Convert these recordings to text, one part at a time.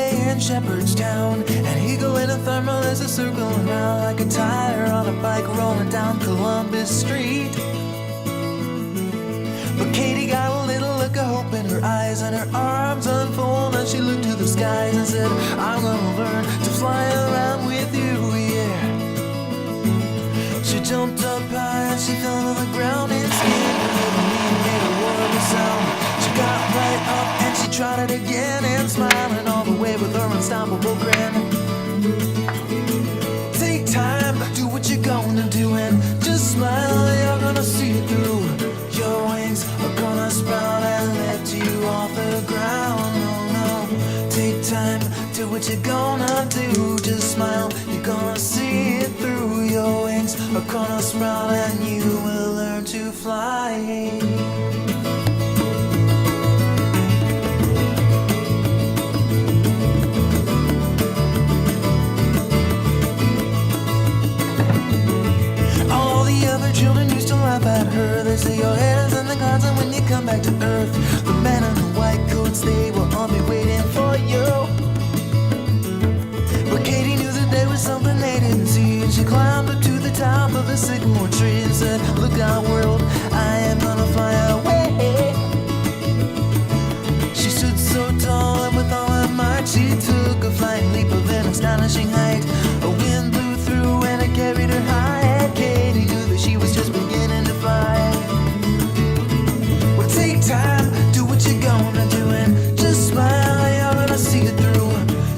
way in Shepherdstown, and he go in a thermal as a circle around like a tire on a bike rolling down Columbus Street. But Katie got a little look of hope in her eyes, and her arms unfold, and she looked to the skies and said, I'm gonna learn to fly around with you, yeah. She jumped up high and she fell to the ground and skinned her little knee and made a horrible sound. She got right up and she tried it again, and smiling all the way with her unstoppable grin. Take time, do what you're gonna do, and just smile, you're gonna see it through. Your wings are gonna sprout and lift you off the ground. Oh no, take time, do what you're gonna do. Just smile, you're gonna see it through. Your wings are gonna sprout and you will learn to fly. Children used to laugh at her. They say your head is in the clouds, and when you come back to earth, the men in the white coats, they will all be waiting for you. But Katie knew that there was something they didn't see, and she climbed up to the top of the sycamore tree and said, look out world, I am gonna fly away. She stood so tall, and with all her might she took a flying leap of an astonishing height. A wind blew through and it carried her high, and Katie knew that she was just beginning to fly. Well, take time, do what you're gonna do, and just smile, you're gonna see it through.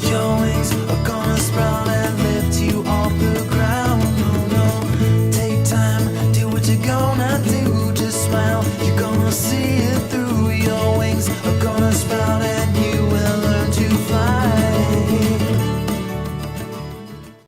Your wings are gonna sprout and lift you off the ground. Oh no, take time, do what you're gonna do. Just smile, you're gonna see it through.